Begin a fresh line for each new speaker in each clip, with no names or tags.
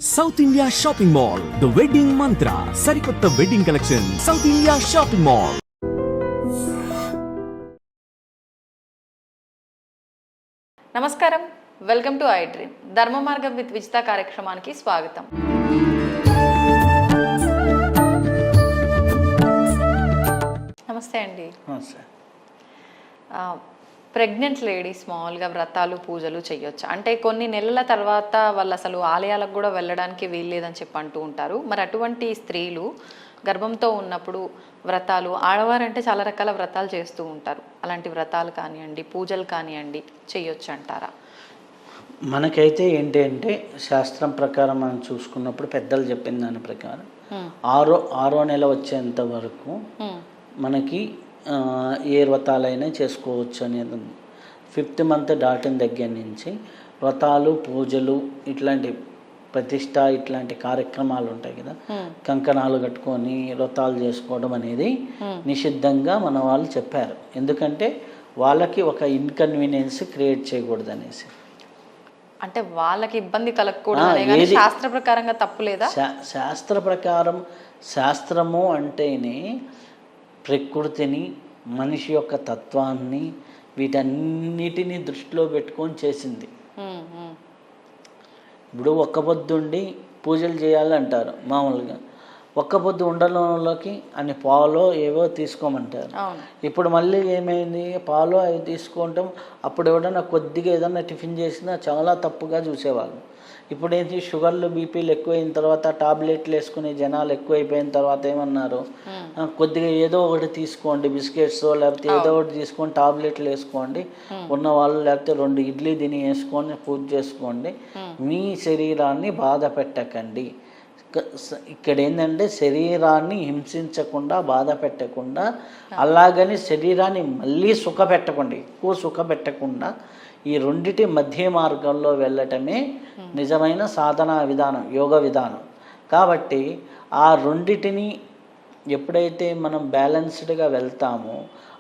South India shopping mall the wedding మంత్ర సరికొత్త wedding collection south India shopping mall.
నమస్కారం, welcome to I dream. ధర్మ మార్గం with Vijitha కార్యక్రమానికి స్వాగతం. నమస్తే అండి. ప్రెగ్నెంట్ లేడీస్ మామూలుగా వ్రతాలు పూజలు చేయొచ్చు అంటే కొన్ని నెలల తర్వాత వాళ్ళు అసలు ఆలయాలకు కూడా వెళ్ళడానికి వీల్లేదని చెప్పి అంటూ ఉంటారు. మరి అటువంటి స్త్రీలు గర్భంతో ఉన్నప్పుడు వ్రతాలు, ఆడవారంటే చాలా రకాల వ్రతాలు చేస్తూ ఉంటారు, అలాంటి వ్రతాలు కానివ్వండి పూజలు కానివ్వండి చేయొచ్చు అంటారా?
మనకైతే ఏంటి అంటే శాస్త్రం ప్రకారం మనం చూసుకున్నప్పుడు పెద్దలు చెప్పిన దాని ప్రకారం ఆరో నెల వచ్చేంత వరకు మనకి ఏ వ్రతాలైనా చేసుకోవచ్చు అనేది ఉంది. 5th మంత్ దాటిన దగ్గర నుంచి వ్రతాలు పూజలు ఇట్లాంటి ప్రతిష్ట ఇట్లాంటి కార్యక్రమాలు ఉంటాయి కదా, కంకణాలు కట్టుకొని వ్రతాలు చేసుకోవడం అనేది నిషిద్ధంగా మన వాళ్ళు చెప్పారు. ఎందుకంటే వాళ్ళకి ఒక ఇన్కన్వీనియన్స్ క్రియేట్ చేయకూడదు అనేసి.
అంటే వాళ్ళకి ఇబ్బంది కలగకూడదు, శాస్త్ర ప్రకారంగా తప్పు లేదా?
శాస్త్ర ప్రకారం శాస్త్రము అంటేనే ప్రకృతిని, మనిషి యొక్క తత్వాన్ని, వీటన్నిటిని దృష్టిలో పెట్టుకొని చేసింది. ఇప్పుడు ఒక్క పొద్దుండి పూజలు చేయాలంటారు మామూలుగా, ఒక్క పొద్దు ఉండడంలోకి అన్ని పాలో ఏవో తీసుకోమంటారు. ఇప్పుడు మళ్ళీ ఏమైంది, పాలు అవి తీసుకుంటాం. అప్పుడు ఎవడన్నా కొద్దిగా ఏదన్నా టిఫిన్ చేసినా చాలా తప్పుగా చూసేవాళ్ళు. ఇప్పుడు ఏంటి, షుగర్లు బీపీలు ఎక్కువైన తర్వాత టాబ్లెట్లు వేసుకునే జనాలు ఎక్కువైపోయిన తర్వాత ఏమన్నారు, కొద్దిగా ఏదో ఒకటి తీసుకోండి, బిస్కెట్స్ లేకపోతే ఏదో ఒకటి తీసుకొని టాబ్లెట్లు వేసుకోండి ఉన్నవాళ్ళు, లేకపోతే 2 ఇడ్లీ తిని వేసుకొని పూజ చేసుకోండి, మీ శరీరాన్ని బాధ పెట్టకండి. ఇక్కడ ఏంటంటే శరీరాన్ని హింసించకుండా బాధ పెట్టకుండా, అలాగని శరీరాన్ని మళ్ళీ సుఖపెట్టకుండా, ఎక్కువ సుఖపెట్టకుండా ఈ రెండిటి మధ్య మార్గంలో వెళ్ళటమే నిజమైన సాధనా విధానం, యోగ విధానం. కాబట్టి ఆ రెండిటిని ఎప్పుడైతే మనం బ్యాలెన్స్డ్గా వెళ్తామో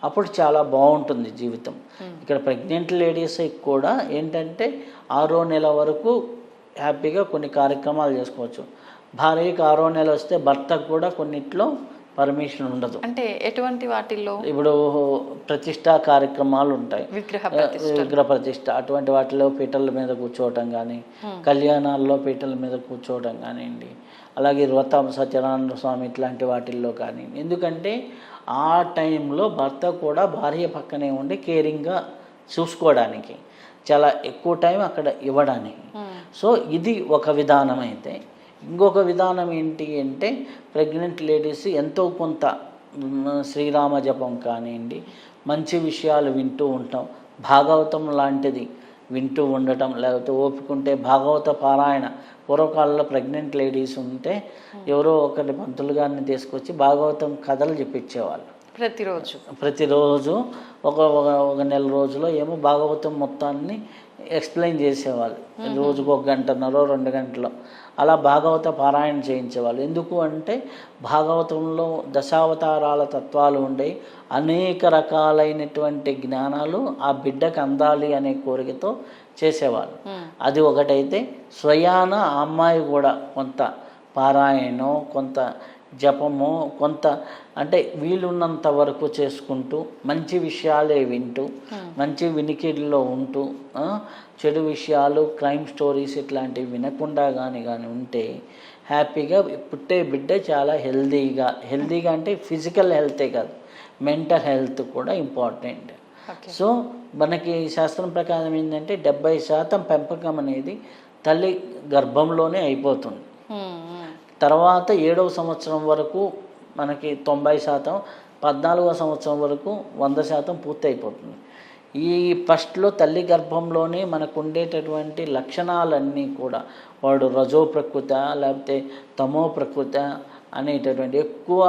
అప్పుడు చాలా బాగుంటుంది జీవితం. ఇక్కడ ప్రెగ్నెంట్ లేడీస్కి కూడా ఏంటంటే 6వ నెల వరకు హ్యాపీగా కొన్ని కార్యక్రమాలు చేసుకోవచ్చు. భార్యకి 6వ నెల వస్తే భర్తకు కూడా కొన్నిట్లో పర్మిషన్ ఉండదు.
అంటే ఎటువంటి వాటిల్లో? ఇప్పుడు
ప్రతిష్టా కార్యక్రమాలు ఉంటాయి, విగ్రహ ప్రతిష్ట, అటువంటి వాటిలో పీటల మీద కూర్చోవటం కానీ, కళ్యాణాల్లో పీటల మీద కూర్చోవటం కానివ్వండి, అలాగే వ్రతం సత్యనారాయణ స్వామి ఇట్లాంటి వాటిల్లో కానీ. ఎందుకంటే ఆ టైంలో భర్త కూడా భార్య పక్కనే ఉండి కేరింగ్గా చూసుకోవడానికి, చాలా ఎక్కువ టైం అక్కడ ఇవ్వడానికి. సో ఇది ఒక విధానం. అయితే ఇంకొక విధానం ఏంటి అంటే, ప్రెగ్నెంట్ లేడీస్ ఎంతో కొంత శ్రీరామ జపం కానివ్వండి, మంచి విషయాలు వింటూ ఉంటాం, భాగవతం లాంటిది వింటూ ఉండటం, లేకపోతే ఓపికంటే భాగవత పారాయణ. పూర్వకాలంలో ప్రెగ్నెంట్ లేడీస్ ఉంటే ఎవరో ఒకరి పంతులు గారిని తీసుకొచ్చి భాగవతం కథలు చెప్పించేవాళ్ళు. ప్రతిరోజు ఒక నెల రోజులో ఏమో భాగవతం మొత్తాన్ని ఎక్స్ప్లెయిన్ చేసేవాళ్ళు. రోజుకు 1 గంటన్నర 2 గంటలు అలా భాగవత పారాయణ చేయించేవాళ్ళు. ఎందుకు అంటే భాగవతంలో దశావతారాల తత్వాలు ఉండే అనేక రకాలైనటువంటి జ్ఞానాలు ఆ బిడ్డకు అందాలి అనే కోరికతో చేసేవాళ్ళు. అది ఒకటైతే, స్వయాన ఆ అమ్మాయి కూడా కొంత పారాయణం, కొంత జపము, కొంత అంటే వీలున్నంత వరకు చేసుకుంటూ మంచి విషయాలే వింటూ, మంచి వినికిడిలో ఉంటూ, చెడు విషయాలు, క్రైమ్ స్టోరీస్ ఇట్లాంటివి వినకుండా కానీ ఉంటే హ్యాపీగా పుట్టే బిడ్డ చాలా హెల్దీగా అంటే ఫిజికల్ హెల్తే కాదు, మెంటల్ హెల్త్ కూడా ఇంపార్టెంట్. సో మనకి శాస్త్రం ప్రకారం ఏంటంటే 70% పెంపకం అనేది తల్లి గర్భంలోనే అయిపోతుంది. తర్వాత 7వ సంవత్సరం వరకు మనకి 90%, 14వ సంవత్సరం వరకు 100% పూర్తి అయిపోతుంది. ఈ ఫస్ట్లో తల్లి గర్భంలోనే మనకు ఉండేటటువంటి లక్షణాలన్నీ కూడా, వాడు రజో ప్రకృత లేకపోతే తమో ప్రకృత అనేటటువంటి, ఎక్కువ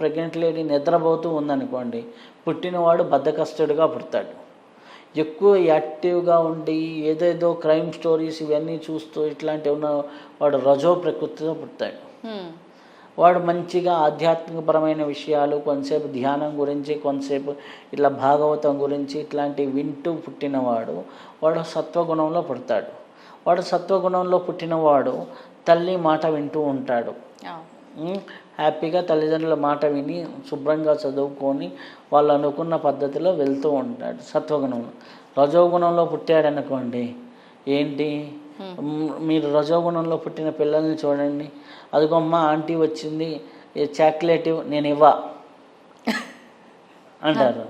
ప్రెగ్నెంట్ లేడీ నిద్రపోతూ ఉందనుకోండి, పుట్టినవాడు బద్ధకస్తుడిగా పుడతాడు. ఎక్కువ యాక్టివ్గా ఉండి ఏదేదో క్రైమ్ స్టోరీస్ ఇవన్నీ చూస్తూ ఇట్లాంటివి ఉన్న వాడు రజో ప్రకృతితో పుడతాడు. వాడు మంచిగా ఆధ్యాత్మికపరమైన విషయాలు, కొంతసేపు ధ్యానం గురించి, కొంతసేపు ఇట్లా భాగవతం గురించి ఇట్లాంటివి వింటూ పుట్టినవాడు వాడు సత్వగుణంలో పుడతాడు. వాడు సత్వగుణంలో పుట్టినవాడు తల్లి మాట వింటూ ఉంటాడు. హ్యాపీగా తల్లిదండ్రుల మాట విని శుభ్రంగా చదువుకొని వాళ్ళు అనుకున్న పద్ధతిలో వెళ్తూ ఉంటాడు సత్వగుణంలో. రజోగుణంలో పుట్టాడనుకోండి, ఏంటి మీరు రజోగుణంలో పుట్టిన పిల్లల్ని చూడండి, అదిగొమ్మ ఆంటీ వచ్చింది చాక్లెట్ నేను ఇవ్వ అంటారు.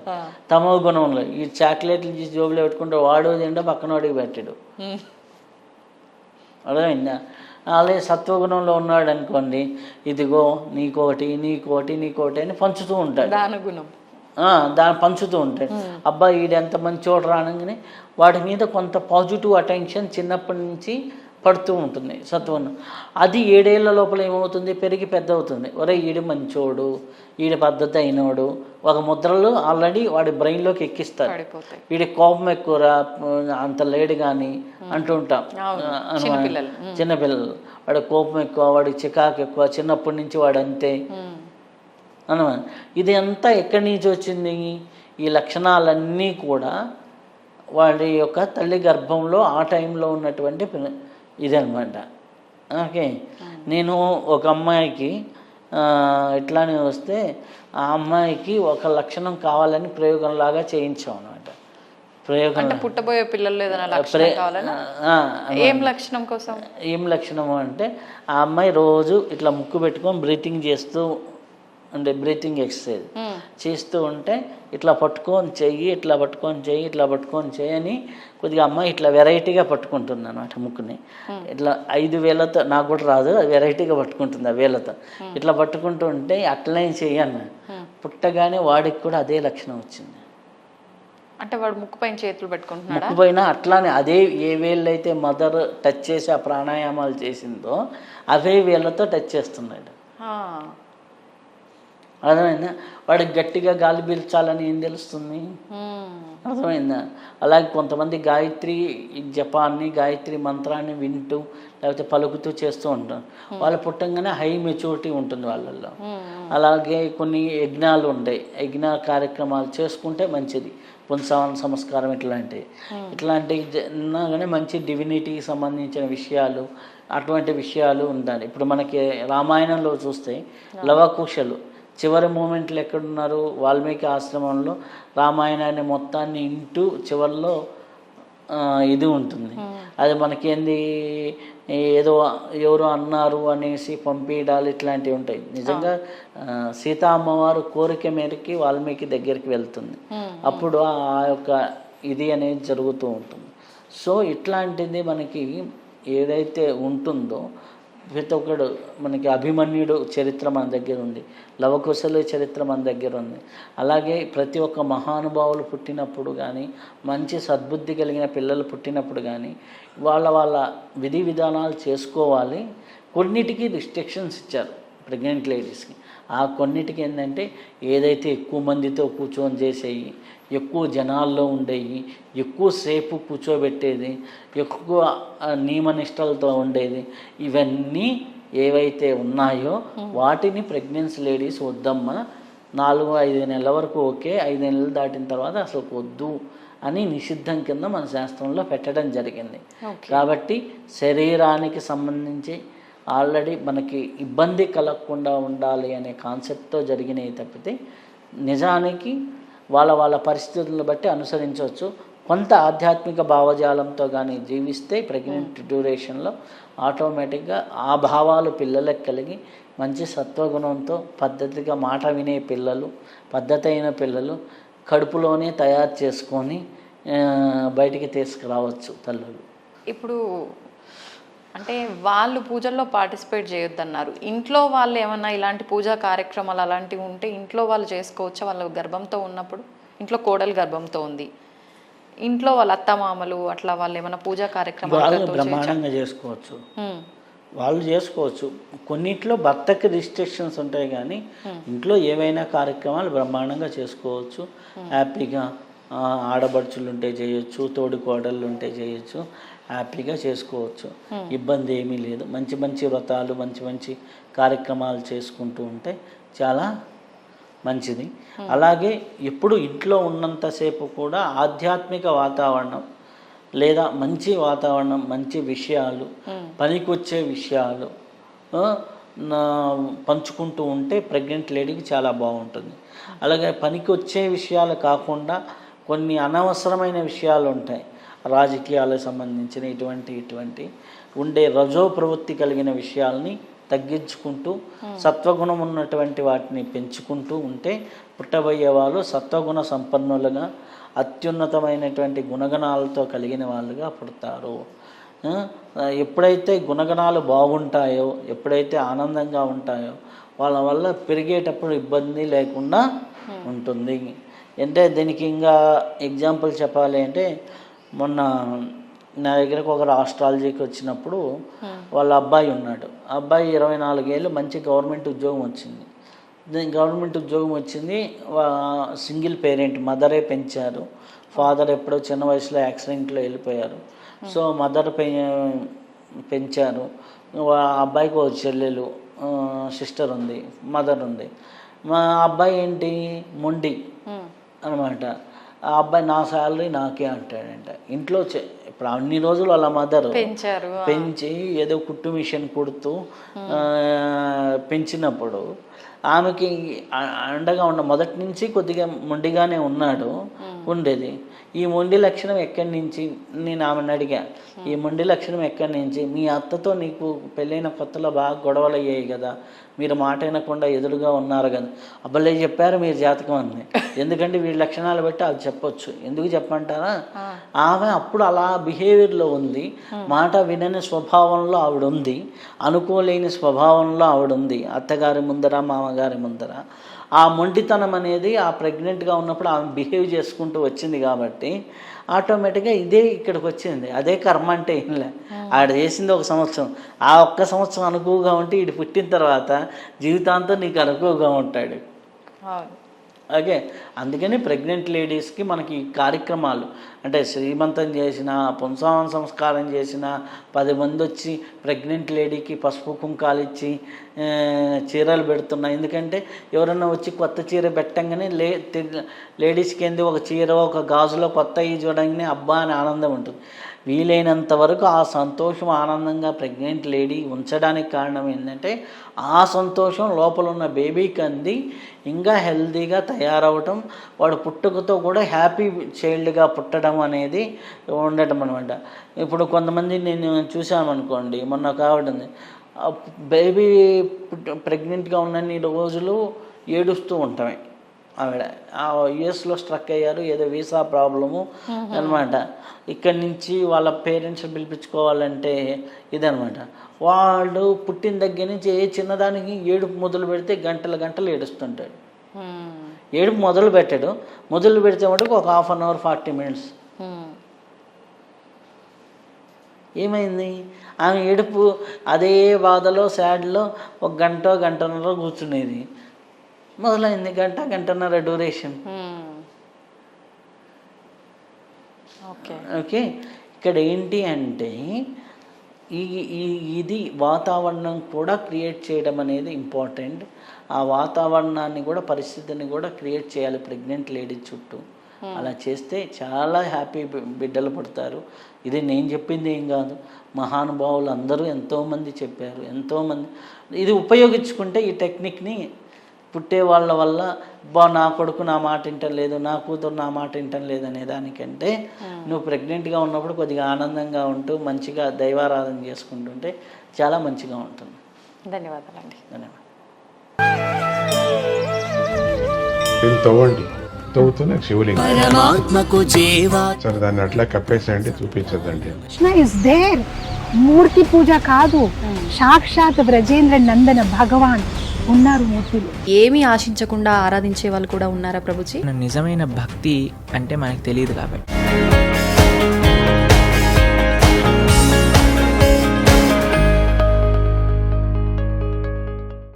తమో గుణంలో ఈ చాక్లెట్లు తీసి జోబులో పెట్టుకుంటే వాడు తింటే పక్కన వాడికి పెట్టాడు. అర్థమైందా? అలాగే సత్వగుణంలో ఉన్నాడు అనుకోండి, ఇదిగో నీకోటి నీకోటి నీకోటి అని పంచుతూ ఉంటాడు. దాన్ని పంచుతూ ఉంటాడు. అబ్బాయి ఈడు ఎంత మంచోడు రానగానే వాడి మీద కొంత పాజిటివ్ అటెన్షన్ చిన్నప్పటి నుంచి పడుతూ ఉంటుంది సత్వగుణం. అది 7 ఏళ్ల లోపల ఏమవుతుంది, పెరిగి పెద్ద అవుతుంది. ఒరే ఈడు మంచోడు, ఈడి పద్ధతి అయినోడు, ఒక ముద్రలు ఆల్రెడీ వాడి బ్రెయిన్లోకి ఎక్కిస్తారు. వీడి కోపం ఎక్కువరా అంత లేడు కానీ అంటూ ఉంటాం చిన్నపిల్లలు. వాడి కోపం ఎక్కువ, వాడికి చికాకు ఎక్కువ, చిన్నప్పటి నుంచి వాడు అంతే అనమాట. ఇది అంతా ఎక్కడి నుంచి వచ్చింది? ఈ లక్షణాలన్నీ కూడా వాడి యొక్క తల్లి గర్భంలో ఆ టైంలో ఉన్నటువంటి ఇదనమాట. ఓకే, నేను ఒక అమ్మాయికి ఇట్లానే వస్తే ఆ అమ్మాయికి ఒక లక్షణం కావాలని ప్రయోగంలాగా చేయించాం అనమాట. ప్రయోగం
పుట్టబోయే పిల్లలు ఏం లక్షణం కోసం,
ఏం లక్షణం అంటే ఆ అమ్మాయి రోజు ఇట్లా ముక్కు పెట్టుకొని బ్రీతింగ్ చేస్తూ అంటే బ్రీతింగ్ ఎక్సర్సైజ్ చేస్తూ ఉంటే ఇట్లా పట్టుకొని చెయ్యి, ఇట్లా పట్టుకొని చెయ్యి, ఇట్లా పట్టుకొని చెయ్యి అని కొద్దిగా అమ్మాయి ఇట్లా వెరైటీగా పట్టుకుంటుంది అనమాట ముక్కుని. ఇట్లా 5 వేలతో, నాకు కూడా రాదు, వెరైటీగా పట్టుకుంటుంది ఆ వేలతో. ఇట్లా పట్టుకుంటూ ఉంటే అట్లనే చెయ్యి అన్న. పుట్టగానే వాడికి కూడా అదే లక్షణం వచ్చింది.
అంటే వాడు ముక్కు పైన చేతులు పెట్టుకుంటున్నాడు.
ముక్కు పైన అట్లానే అదే ఏ వేళ్ళు అయితే మదర్ టచ్ చేసి ఆ ప్రాణాయామాలు చేసిందో అవే వేళ్ళతో టచ్ చేస్తున్నాడు. అర్థమైందా? వాడికి గట్టిగా గాలి పీల్చాలని ఏం తెలుస్తుంది? అర్థమైందా? అలాగే కొంతమంది గాయత్రి జపాన్ని, గాయత్రి మంత్రాన్ని వింటూ లేకపోతే పలుకుతూ చేస్తూ ఉంటారు. వాళ్ళు పుట్టంగానే హై మెచ్యూరిటీ ఉంటుంది వాళ్ళల్లో. అలాగే కొన్ని యజ్ఞాలు ఉంటాయి, యజ్ఞ కార్యక్రమాలు చేసుకుంటే మంచిది. పుంసవన సంస్కారం ఇట్లాంటివి కానీ మంచి డివినిటీకి సంబంధించిన విషయాలు, అటువంటి విషయాలు ఉండాలి. ఇప్పుడు మనకి రామాయణంలో చూస్తే లవకుశలు చివరి మూమెంట్లు ఎక్కడున్నారు? వాల్మీకి ఆశ్రమంలో రామాయణాన్ని మొత్తాన్ని ఇంటూ చివరిలో ఇది ఉంటుంది. అది మనకేంది, ఏదో ఎవరో అన్నారు అనేసి పంపించాలి, ఇట్లాంటివి ఉంటాయి. నిజంగా సీతా అమ్మవారు కోరిక మేరకి వాల్మీకి దగ్గరికి వెళ్తుంది, అప్పుడు ఆ యొక్క ఇది అనేది జరుగుతూ ఉంటుంది. సో ఇట్లాంటిది మనకి ఏదైతే ఉంటుందో ప్రతి ఒక్కడు, మనకి అభిమన్యుడు చరిత్ర మన దగ్గర ఉంది, లవకుశల చరిత్ర మన దగ్గర ఉంది. అలాగే ప్రతి ఒక్క మహానుభావులు పుట్టినప్పుడు కానీ, మంచి సద్బుద్ధి కలిగిన పిల్లలు పుట్టినప్పుడు కానీ వాళ్ళ విధి విధానాలు చేసుకోవాలి. కొన్నిటికి రిస్ట్రిక్షన్స్ ఇచ్చారు ప్రెగ్నెంట్ లేడీస్కి. ఆ కొన్నిటికి ఏంటంటే ఏదైతే ఎక్కువ మందితో కూర్చొని చేసేవి, ఎక్కువ జనాల్లో ఉండేవి, ఎక్కువసేపు కూర్చోబెట్టేది, ఎక్కువ నియమనిష్టలతో ఉండేది, ఇవన్నీ ఏవైతే ఉన్నాయో వాటిని ప్రెగ్నెన్సీ లేడీస్ వద్దమ్మా, 4-5 నెలల వరకు ఓకే, 5 నెలలు దాటిన తర్వాత అసలు వద్దు అని నిషిద్ధం కింద మన శాస్త్రంలో పెట్టడం జరిగింది. కాబట్టి శరీరానికి సంబంధించి ఆల్రెడీ మనకి ఇబ్బంది కలగకుండా ఉండాలి అనే కాన్సెప్ట్తో జరిగినవి తప్పితే నిజానికి వాళ్ళ పరిస్థితులను బట్టి అనుసరించవచ్చు. కొంత ఆధ్యాత్మిక భావజాలంతో కానీ జీవిస్తే ప్రెగ్నెంట్ డ్యూరేషన్లో ఆటోమేటిక్గా ఆ భావాలు పిల్లలకు కలిగి మంచి సత్వగుణంతో పద్ధతిగా మాట వినే పిల్లలు, పద్ధతి అయిన పిల్లలు కడుపులోనే తయారు చేసుకొని బయటికి తీసుకురావచ్చు తల్లులు.
ఇప్పుడు అంటే వాళ్ళు పూజల్లో పార్టిసిపేట్ చేయొద్దన్నారు, ఇంట్లో వాళ్ళు ఏమన్నా ఇలాంటి పూజా కార్యక్రమాలు అలాంటివి ఉంటే ఇంట్లో వాళ్ళు చేసుకోవచ్చా? వాళ్ళ గర్భంతో ఉన్నప్పుడు, ఇంట్లో కోడలు గర్భంతో ఉంది, ఇంట్లో వాళ్ళ అత్తమామలు అట్లా వాళ్ళు ఏమైనా పూజా కార్యక్రమాలు
బ్రహ్మాండంగా చేసుకోవచ్చు, వాళ్ళు చేసుకోవచ్చు. కొన్నిట్లో భర్తకి రిస్ట్రిక్షన్స్ ఉంటాయి కానీ ఇంట్లో ఏవైనా కార్యక్రమాలు బ్రహ్మాండంగా చేసుకోవచ్చు. హ్యాపీగా ఆడబడుచులు ఉంటే చేయొచ్చు, తోడి కోడళ్ళు ఉంటే చేయొచ్చు, హ్యాపీగా చేసుకోవచ్చు, ఇబ్బంది ఏమీ లేదు. మంచి మంచి వ్రతాలు, మంచి మంచి కార్యక్రమాలు చేసుకుంటూ ఉంటే చాలా మంచిది. అలాగే ఎప్పుడు ఇంట్లో ఉన్నంతసేపు కూడా ఆధ్యాత్మిక వాతావరణం లేదా మంచి వాతావరణం, మంచి విషయాలు, పనికొచ్చే విషయాలు పంచుకుంటూ ఉంటే ప్రెగ్నెంట్ లేడీకి చాలా బాగుంటుంది. అలాగే పనికి వచ్చే విషయాలు కాకుండా కొన్ని అనవసరమైన విషయాలు ఉంటాయి, రాజకీయాలకు సంబంధించిన ఇటువంటి ఉండే రజో ప్రవృత్తి కలిగిన విషయాల్ని తగ్గించుకుంటూ సత్వగుణం ఉన్నటువంటి వాటిని పెంచుకుంటూ ఉంటే పుట్టబోయే వాళ్ళు సత్వగుణ సంపన్నులుగా అత్యున్నతమైనటువంటి గుణగణాలతో కలిగిన వాళ్ళుగా పుడతారు. ఎప్పుడైతే గుణగణాలు బాగుంటాయో, ఎప్పుడైతే ఆనందంగా ఉంటాయో వాళ్ళ వల్ల పెరిగేటప్పుడు ఇబ్బంది లేకుండా ఉంటుంది. అంటే దీనికి ఇంకా ఎగ్జాంపుల్ చెప్పాలి అంటే, మొన్న నా దగ్గరకు ఒకరు ఆస్ట్రాలజీకి వచ్చినప్పుడు వాళ్ళ అబ్బాయి ఉన్నాడు. ఆ అబ్బాయి 24 ఏళ్ళు, మంచి గవర్నమెంట్ ఉద్యోగం వచ్చింది. గవర్నమెంట్ ఉద్యోగం వచ్చింది, సింగిల్ పేరెంట్, మదరే పెంచారు. ఫాదర్ ఎప్పుడో చిన్న వయసులో యాక్సిడెంట్లో వెళ్ళిపోయారు. సో మదర్ పెంచారు. అబ్బాయికి ఒక చెల్లెలు, సిస్టర్ ఉంది, మదర్ ఉంది. మా అబ్బాయి ఏంటి, మొండి అనమాట. ఆ అబ్బాయి నా శాలరీ నాకే అంటాడంట. ఇంట్లో ఇప్పుడు అన్ని రోజులు వాళ్ళ మదర్ పెంచి ఏదో కుట్టు మిషన్ కుడుతూ పెంచినప్పుడు ఆమెకి అండగా మొదటి నుంచి కొద్దిగా మొండిగానే ఉండేది. ఈ మొండి లక్షణం ఎక్కడి నుంచి, నేను ఆమెను అడిగా, ఈ మొండి లక్షణం ఎక్కడి నుంచి? మీ అత్తతో నీకు పెళ్ళైన కొత్తలో బాగా గొడవలు అయ్యాయి కదా, మీరు మాట వినకుండా ఎదురుగా ఉన్నారు కదా. అబ్బలే చెప్పారు మీరు జాతకం అంది. ఎందుకంటే వీడి లక్షణాలు బట్టి అది చెప్పొచ్చు. ఎందుకు చెప్పంటారా, ఆమె అప్పుడు అలా బిహేవియర్లో ఉంది, మాట వినని స్వభావంలో ఆవిడ ఉంది, అనుకోలేని స్వభావంలో ఆవిడ ఉంది, అత్తగారి ముందర మామగారి ముందర. ఆ మొండితనం అనేది ఆ ప్రెగ్నెంట్గా ఉన్నప్పుడు ఆమె బిహేవ్ చేసుకుంటూ వచ్చింది కాబట్టి ఆటోమేటిక్గా ఇదే ఇక్కడికి వచ్చింది. అదే కర్మ అంటే ఏంలే, ఆడ చేసింది 1 సంవత్సరం, ఆ 1 సంవత్సరం అనుకువగా ఉంటే ఇటు పుట్టిన తర్వాత జీవితాంతం నీకు అనుకువగా ఉంటాడు. ఓకే, అందుకని ప్రెగ్నెంట్ లేడీస్కి మనకి కార్యక్రమాలు అంటే శ్రీమంతం చేసిన, పుంసావన సంస్కారం చేసిన, 10 మంది వచ్చి ప్రెగ్నెంట్ లేడీకి పసుపు కుంకాలు ఇచ్చి చీరలు పెడుతున్నాయి. ఎందుకంటే ఎవరన్నా వచ్చి కొత్త చీర పెట్టంగానే లేడీస్కి ఏంది ఒక చీర, ఒక గాజులో కొత్త చూడంగానే అబ్బా అని ఆనందం ఉంటుంది. వీలైనంత వరకు ఆ సంతోషం, ఆనందంగా ప్రెగ్నెంట్ లేడీ ఉంచడానికి కారణం ఏంటంటే ఆ సంతోషం లోపల ఉన్న బేబీకి అంది ఇంకా హెల్తీగా తయారవటం, వాడు పుట్టుకతో కూడా హ్యాపీ చైల్డ్గా పుట్టడం అనేది ఉండటం అనమాట. ఇప్పుడు కొంతమంది నేను చూసామనుకోండి, మొన్న ఒక ఆవిడ ఉంది, బేబీ ప్రెగ్నెంట్గా ఉన్నన్ని రోజులు ఏడుస్తూ ఉంటామే. ఆవిడ యుఎస్లో స్ట్రక్ అయ్యారు, ఏదో వీసా ప్రాబ్లము అనమాట. ఇక్కడి నుంచి వాళ్ళ పేరెంట్స్ పిలిపించుకోవాలంటే ఇదనమాట. వాళ్ళు పుట్టిన దగ్గర నుంచి ఏ చిన్నదానికి ఏడుపు మొదలు పెడితే గంటలు ఏడుస్తుంటాడు. ఏడుపు మొదలు పెడితే మటుకు ఒక 1/2 అవర్ 40 మినిట్స్. ఏమైంది, ఆమె ఏడుపు అదే బాధలో సాడ్లో 1 గంటన్నర కూర్చునేది, మొదలైంది గంటన్నర డ్యూరేషన్. ఓకే, ఇక్కడ ఏంటి అంటే ఇది వాతావరణం కూడా క్రియేట్ చేయడం అనేది ఇంపార్టెంట్. ఆ వాతావరణాన్ని కూడా, పరిస్థితిని కూడా క్రియేట్ చేయాలి ప్రెగ్నెంట్ లేడీ చుట్టూ. అలా చేస్తే చాలా హ్యాపీ బిడ్డలు పుడతారు. ఇది నేను చెప్పింది ఏం కాదు, మహానుభావులు అందరూ ఎంతోమంది చెప్పారు, ఎంతోమంది. ఇది ఉపయోగించుకుంటే ఈ టెక్నిక్ని పుట్టే వాళ్ళ వల్ల నా కొడుకు నా మాట వింటలేదు, నా కూతురు నా మాట వింటలేదు అనే దానికంటే నువ్వు ప్రెగ్నెంట్గా ఉన్నప్పుడు కొద్దిగా ఆనందంగా ఉంటూ మంచిగా దైవారాధన చేసుకుంటుంటే చాలా మంచిగా ఉంటుంది.
ధన్యవాదాలండి.
తవ్వుతున్న శివలింగం సరే, దాన్ని అట్లా కప్పేసేయండి, చూపించదండి.
కృష్ణ ఇస్ దేర్, మూర్తి పూజ కాదు, సాక్షాత్ బ్రజేంద్ర నందన భగవాన్ ఉన్నారు మూర్తులు.
ఏమీ ఆశించకుండా ఆరాధించే వాళ్ళు కూడా ఉన్నారా ప్రభుజీ?
నిజమైన భక్తి అంటే మనకు తెలియదు కాబట్టి